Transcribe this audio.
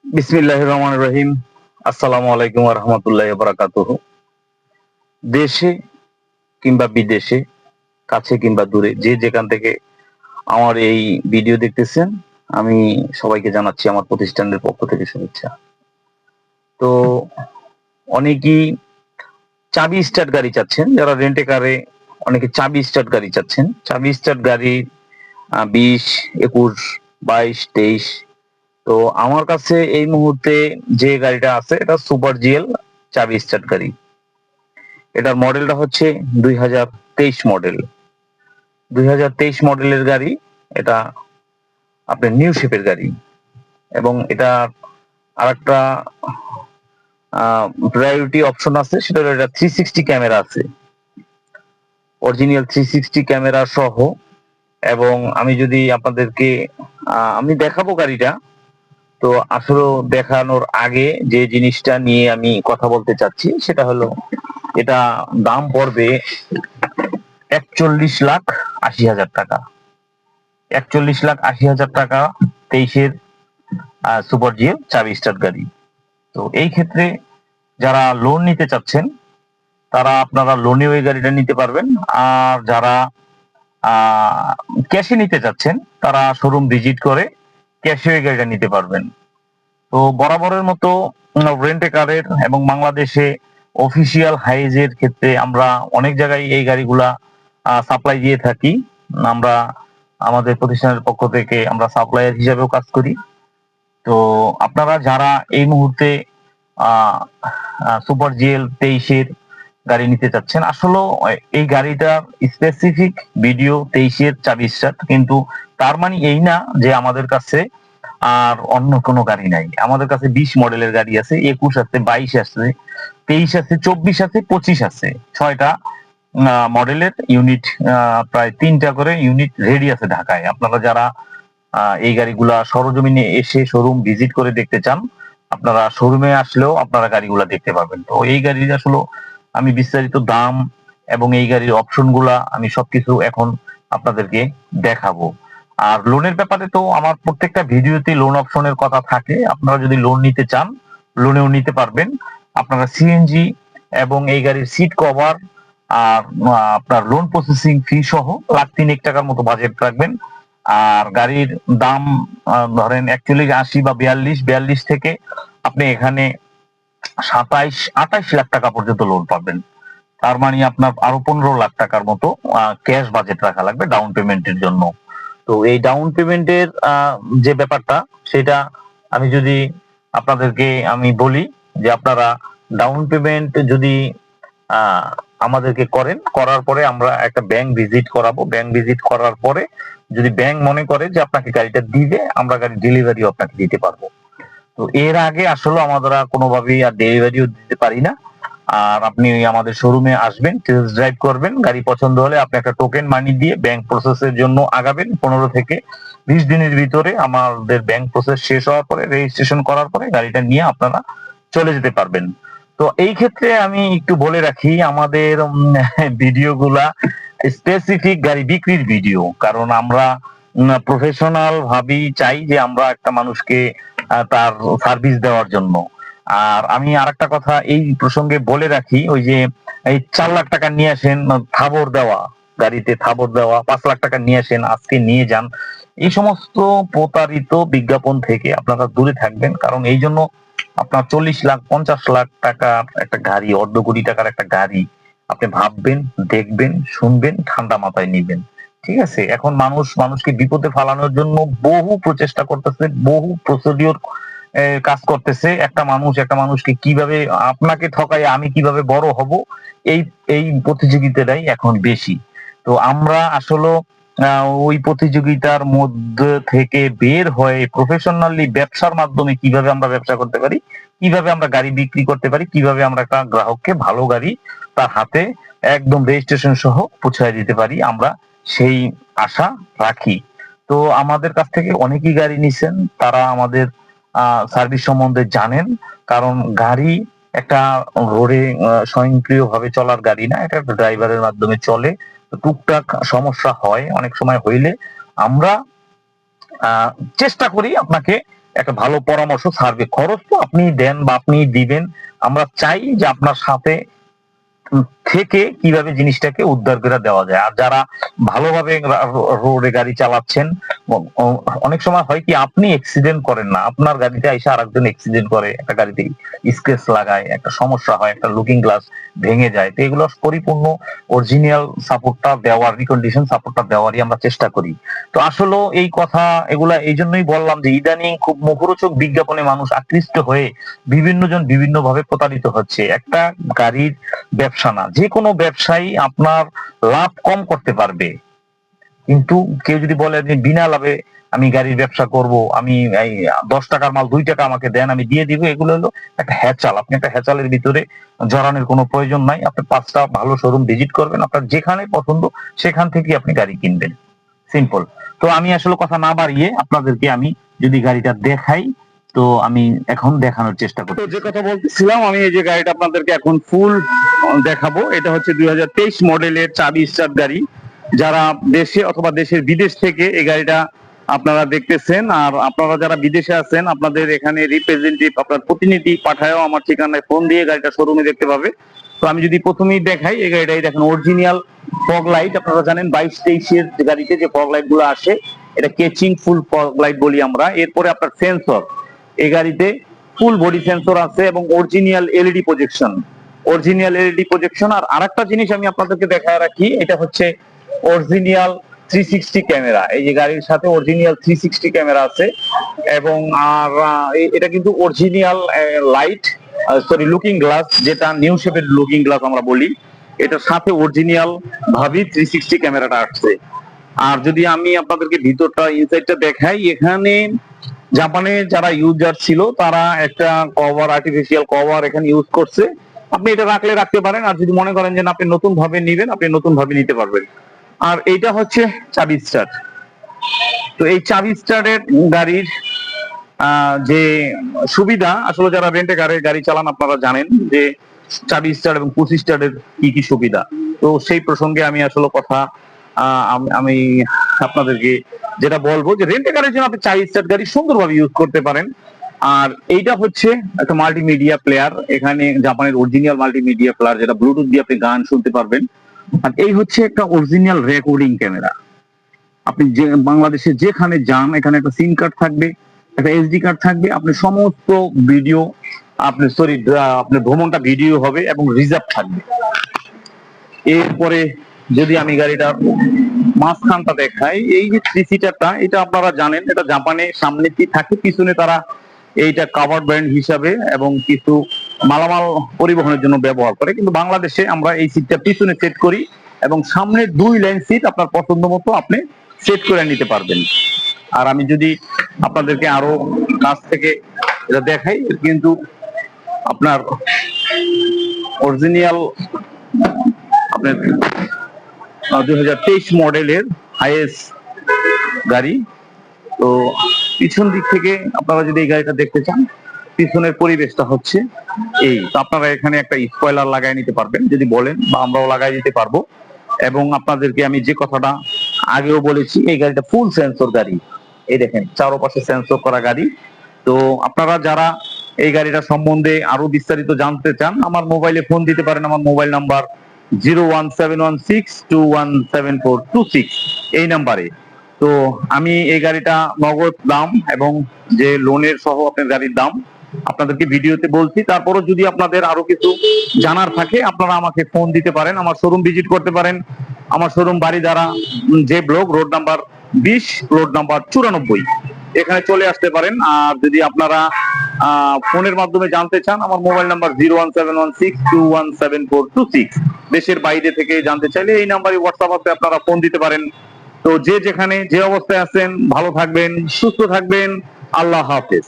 বিসমিল্লাহির রহমানির রহিম। আসসালামু আলাইকুম ওয়া রাহমাতুল্লাহি ওয়া বারাকাতুহু। দেশে কিংবা বিদেশে, কাছে কিংবা দূরে যে যেখান থেকে আমার এই ভিডিও দেখতেছেন, আমি সবাইকে জানাচ্ছি আমার প্রতিষ্ঠানের পক্ষ থেকে শুভেচ্ছা। তো অনেকেই চাবি স্টার্ট গাড়ি চাচ্ছেন, যারা রেন্টে কারে অনেকে চাবি স্টার্ট গাড়ি চাচ্ছেন। চাবি স্টার্ট গাড়ি ২০, ২১, ২২, ২৩। তো আমার কাছে এই মুহূর্তে যে গাড়িটা আছে এটা সুপার জিএল চাবি স্টার্ট গাড়ি। এটার মডেলটা হচ্ছে ২০২৩ মডেল। ২০২৩ মডেলের গাড়ি। এটা আপনার নিউ শেপের গাড়ি এবং এটা আরেকটা প্রায়োরিটি অপশন আছে, সেটা হলো এটা 360 ক্যামেরা আছে, অরিজিনাল 360 ক্যামেরা সহ। এবং আমি যদি আপনাদেরকে আমি দেখাবো গাড়িটা, তো আসলে দেখানোর আগে যে জিনিসটা নিয়ে আমি কথা বলতে চাচ্ছি সেটা হলো এটা দাম পড়বে ৪১,৮০,০০০ টাকা। ৪১,৮০,০০০ টাকা ২৩-এর সুপার জিএল চাবি স্টার্ট গাড়ি। তো এই ক্ষেত্রে যারা লোন নিতে চাচ্ছেন তারা আপনারা লোনে ওই গাড়িটা নিতে পারবেন। আর যারা ক্যাশে নিতে চাচ্ছেন তারা শোরুম ভিজিট করে ক্যাশে ওই গাড়িটা নিতে পারবেন। তো বরাবরের মতো রেন্ট এ কারের এবং বাংলাদেশে অফিসিয়াল হাইজের ক্ষেত্রে আমরা অনেক জায়গায় এই গাড়িগুলা সাপ্লাই দিয়ে থাকি। আমরা আমাদের প্রতিষ্ঠানের পক্ষ থেকে আমরা সাপ্লায়ার হিসাবেও কাজ করি। তো আপনারা যারা এই মুহূর্তে সুপার জিএল ২৩-এর গাড়ি নিতে চাচ্ছেন, আসলে এই গাড়িটার স্পেসিফিক ভিডিও ২৩-এর চাবি স্টার্ট, কিন্তু তার মানে এই না যে আমাদের কাছে আর অন্য কোনো গাড়ি নাই। আমাদের কাছে ২০ মডেলের গাড়ি আছে, ২১ আছে, ২২ আছে, ২৩ আছে, ২৪ আছে, ২৫ আছে। ৬টা মডেলের ইউনিট, প্রায় ৩টা করে ইউনিট রেডি আছে ঢাকায়। আপনারা যারা এই গাড়িগুলা সরজমিনে এসে শোরুম ভিজিট করে দেখতে চান, আপনারা শোরুমে আসলেও আপনারা গাড়িগুলা দেখতে পাবেন। তো এই গাড়ির আসলে আমি বিস্তারিত দাম এবং এই গাড়ির অপশন গুলা আমি সবকিছু এখন আপনাদেরকে দেখাবো। আর লোনের ব্যাপারে তো আমার প্রত্যেকটা ভিডিওতে লোন অপশনের কথা থাকে। আপনারা যদি লোন নিতে চান লোনেও নিতে পারবেন। আপনারা সিএনজি এবং এই গাড়ির সিট কভার আর আপনার লোন প্রসেসিং ফি সহ ১,৩০,০০০ টাকার মতো বাজেট রাখবেন। আর গাড়ির দাম ধরেন ৪১, ৮০ বা ৪২ থেকে আপনি এখানে ২৭, ২৮ লাখ টাকা পর্যন্ত লোন পাবেন। তার মানে আপনার আরো ১৫ লাখ টাকার মতো ক্যাশ বাজেট রাখা লাগবে ডাউন পেমেন্টের জন্য। তো এই ডাউন পেমেন্টের যে ব্যাপারটা সেটা আমি যদি আপনাদেরকে আমি বলি যে আপনারা ডাউন পেমেন্ট যদি আহ, আমাদেরকে করার পরে আমরা একটা ব্যাংক ভিজিট করাবো। ব্যাংক ভিজিট করার পরে যদি ব্যাংক মনে করে যে আপনাকে গাড়িটা দিবে, আমরা গাড়ি ডেলিভারিও আপনাকে দিতে পারবো। তো এর আগে আসলে আমরা কোনোভাবেই আর ডেলিভারিও দিতে পারি না। আর আপনি আমাদের শোরুমে আসবেন, টেস্ট ড্রাইভ করবেন, গাড়ি পছন্দ হলে আপনি একটা টোকেন মানি দিয়ে ব্যাংক প্রসেসের জন্য আগাবেন। ১৫ থেকে ২০ দিনের ভিতরে আমাদের ব্যাংক প্রসেস শেষ হওয়ার পরে রেজিস্ট্রেশন করার পরে গাড়িটা নিয়ে আপনারা চলে যেতে পারবেন। তো এই ক্ষেত্রে আমি একটু বলে রাখি আমাদের ভিডিওগুলা স্পেসিফিক গাড়ি বিক্রির ভিডিও, কারণ আমরা প্রফেশনাল ভাবেই চাই যে আমরা একটা মানুষকে তার সার্ভিস দেওয়ার জন্য। আর আমি আরেকটা কথা এই প্রসঙ্গে বলে রাখি, ওই যে এই ৪ লাখ টাকা নিয়ে আসেন থাবর দেওয়া, গাড়িতে থাবর দেওয়া, ৫ লাখ টাকা নিয়ে আসেন আজকে নিয়ে যান, এই সমস্ত প্রতারিত বিজ্ঞাপন থেকে আপনারা দূরে থাকবেন। কারণ এই জন্য আপনার ৪০ লাখ ৫০ লাখ টাকার একটা গাড়ি, অর্ধ কোটি টাকার একটা গাড়ি আপনি ভাববেন, দেখবেন, শুনবেন, ঠান্ডা মাথায় নিবেন। ঠিক আছে? এখন মানুষকে বিপদে ফালানোর জন্য বহু প্রচেষ্টা করতেছে, বহু প্রসিডিওর কাজ করতেছে। একটা মানুষকে কিভাবে আপনাকে ঠকায় আমি কিভাবে বড় হব, এই এই প্রতিযোগিতাটাই এখন বেশি। তো আমরা আসলে ওই প্রতিযোগিতার মধ্যে থেকে বের হয়ে প্রফেশনালি ব্যবসার মাধ্যমে কিভাবে আমরা ব্যবসা করতে পারি, কিভাবে আমরা গাড়ি বিক্রি করতে পারি, কিভাবে আমরা একটা গ্রাহককে ভালো গাড়ি তার হাতে একদম রেজিস্ট্রেশন সহ পৌঁছায় দিতে পারি, আমরা সেই আশা রাখি। তো আমাদের কাছ থেকে অনেকেই গাড়ি নিছেন, তারা আমাদের সার্ভিস সম্বন্ধে জানেন। কারণ গাড়ি একটা রোডে স্বয়ংক্রিয়ভাবে চলার গাড়ি না, এটা একটা ড্রাইভারের মাধ্যমে চলে। টুকটাক সমস্যা হয়, অনেক সময় হইলে আমরা চেষ্টা করি আপনাকে একটা ভালো পরামর্শ, সার্ভে খরচ তো আপনি দেন বা আপনি দিবেন। আমরা চাই যে আপনার সাথে থেকে কিভাবে জিনিসটাকে উদ্ধার করে দেওয়া যায়। আর যারা ভালোভাবে রোডে গাড়ি চালাচ্ছেন, অনেক সময় হয় কি আপনি অ্যাক্সিডেন্ট করেন না, আপনার গাড়িতে এসে আরেকজন অ্যাক্সিডেন্ট করে, একটা গাড়িতে স্ক্র্যাচ লাগায়, একটা সমস্যা হয়, একটা লুকিং গ্লাস ভেঙে যায়। তো এগুলো পরিপূর্ণ অরিজিনাল সাপোর্টটা দেওয়ার, রিকন্ডিশন সাপোর্টটা দেওয়ারই আমরা চেষ্টা করি। তো আসলে এই কথা এগুলা এই জন্যই বললাম যে ইদানিং খুব মুখরোচক বিজ্ঞাপনে মানুষ আকৃষ্ট হয়ে বিভিন্ন জন বিভিন্ন ভাবে প্রতারিত হচ্ছে। একটা গাড়ির ব্যবসা না, যে কোনো ব্যবসায়ী আপনার লাভ কম করতে পারবে, কিন্তু কেউ যদি বলে যে বিনা লাভে আমি গাড়ির ব্যবসা করব, আমি এই 10 টাকার মাল 2 টাকা আমাকে দেন আমি দিয়ে দিব, এগুলো হলো একটা হ্যাচাল। আপনি একটা হ্যাচালের ভিতরে জড়ানোর কোনো প্রয়োজন নাই। আপনি 5টা ভালো শোরুম ভিজিট করবেন, আপনার যেখানে পছন্দ সেখান থেকে আপনি গাড়ি কিনবেন, সিম্পল। তো আমি আসলে কথা না বাড়িয়ে আপনাদেরকে আমি যদি গাড়িটা দেখাই, তো আমি এখন দেখানোর চেষ্টা করব। তো যে কথা বলতেছিলাম, আমি এই যে গাড়িটা আপনাদেরকে এখন ফুল দেখাবো। এটা হচ্ছে 2023 মডেলের চাবি স্টার্ট গাড়ি। যারা দেশে অথবা দেশের বিদেশ থেকে এই গাড়িটা আপনারা দেখতেছেন, আর আপনারা যারা বিদেশে আছেন আপনাদের এখানে রিপ্রেজেন্টেটিভ, আপনার প্রতিনিধি পাঠায়ও আমার ঠিকানায় ফোন দিয়ে গাড়িটা শোরুমে দেখতে পাবে। তো আমি যদি প্রথমেই দেখাই, এই গাড়িটাই দেখেন অরিজিনাল ফগ লাইট। আপনারা জানেন 22-23 এর গাড়িতে যে ফগ লাইট গুলো আসে, এটা কেচিং ফুল ফগ লাইট বলি আমরা। এরপরে আপনার সেন্সর, এই গাড়িতে ফুল বডি সেন্সর আছে এবং original LED projection, original LED projection. আর আরেকটা জিনিস আমি আপনাদেরকে দেখায় রাখি, এটা হচ্ছে অরিজিনাল 360 ক্যামেরা। এই যে গাড়ির সাথে অরিজিনাল 360 ক্যামেরা আছে। এবং আর এটা কিন্তু original light, sorry looking glass, যেটা নিউ শেপের লুকিং গ্লাস আমরা বলি, এটার সাথে অরিজিনাল ভাবে 360 ক্যামেরাটা আসছে। আর যদি আমি আপনাদেরকে ভিতরটা ইনসাইডটা দেখাই, এখানে জাপানে যারা ইউজার ছিল তারা একটা কভার, আর্টিফিশিয়াল কভার এখানে ইউজ করছে। আপনি এটা রাখলে রাখতে পারেন, আর যদি মনে করেন যে আপনি নতুন ভাবে নিবেন, আপনি নতুন ভাবে নিতে পারবেন। আর এইটা হচ্ছে চাবি স্টার্ট। তো এই চাবি স্টার্টের গাড়ির যে সুবিধা, আসলে যারা রেন্টে গাড়ি চালান আপনারা জানেন যে চাবি স্টার্ট এবং পুশ স্টার্টের কি কি সুবিধা। তো সেই প্রসঙ্গে আমি আসলে কথা আমি আপনাদেরকে যেটা বলবো যে রেন্টে গাড়ির জন্য আপনি চাবি স্টার্ট গাড়ি সুন্দরভাবে ইউজ করতে পারেন। আর এইটা হচ্ছে একটা মাল্টিমিডিয়া প্লেয়ার, এখানে জাপানের অরিজিনাল মাল্টিমিডিয়া প্লেয়ার, যেটা ব্লুটুথ দিয়ে আপনি গান শুনতে পারবেন। আর এই হচ্ছে একটা অরিজিনাল রেকর্ডিং ক্যামেরা। আপনি যে বাংলাদেশে যেখানে যান, এখানে একটা সিম কার্ড থাকবে, একটা এসডি কার্ড থাকবে, আপনি সমস্ত ভিডিও, আপনি সরি আপনার ভ্রমণটা ভিডিও হবে এবং রিজার্ভ থাকবে। এরপরে যদি আমি গাড়িটার মাঝখানটা দেখাই, এই যে 3 সিটারটা, এটা আপনারা জানেন এটা জাপানে সামনে কি থাকে, পিছনে তারা এইটা কাভার ব্যান্ড হিসাবে এবং কিছু মালামাল পরিবহনের জন্য ব্যবহার করে। কিন্তু বাংলাদেশে আমরা এই সিটটা পিছনে সেট করি এবং সামনে 2 লাইন সিট আপনার পছন্দ মতো আপনি সেট করে নিতে পারবেন। আর আমি যদি আপনাদেরকে আরো কাছ থেকে এটা দেখাই, কিন্তু আপনার অরিজিনাল আপনার 2023 মডেলের হাইয়েস্ট গাড়ি। তো পিছন দিক থেকে আপনারা যদি এই গাড়িটা দেখতে চান, পিছনের পরিবেশটা হচ্ছে এই। তো আপনারা এখানে একটা স্পয়লার লাগাই নিতে পারবেন যদি বলেন, বা আমরাও লাগাই দিতে পারবো। এবং আপনাদেরকে আমি যে কথাটা আগেও বলেছি, এই গাড়িটা ফুল সেন্সর গাড়ি। এই দেখেন চারপাশে সেন্সর করা গাড়ি। তো আপনারা যারা এই গাড়িটা সম্বন্ধে আরো বিস্তারিত জানতে চান, আমার মোবাইলে ফোন দিতে পারেন। আমার মোবাইল নাম্বার 01716217426, এই নাম্বারে। তো আমি এই গাড়িটা নগদ দাম এবং যে লোনের সহ আপনার গাড়ির দাম আপনাদেরকে ভিডিওতে বলছি। তারপরও যদি আপনাদের আরো কিছু জানার থাকে, আপনারা আমাকে ফোন দিতে পারেন, আমার শোরুম ভিজিট করতে পারেন। আমার শোরুম বাড়িধারা যে block, road number 20, plot number 94, এখানে চলে আসতে পারেন। আর যদি আপনারা ফোনের মাধ্যমে জানতে চান, আমার মোবাইল নাম্বার 01716217426। দেশের বাইরে থেকে জানতে চাইলে এই নাম্বারে হোয়াটসঅ্যাপে আপনারা ফোন দিতে পারেন। তো যে যেখানে যে অবস্থায় আছেন, ভালো থাকবেন, সুস্থ থাকবেন। আল্লাহ হাফেজ।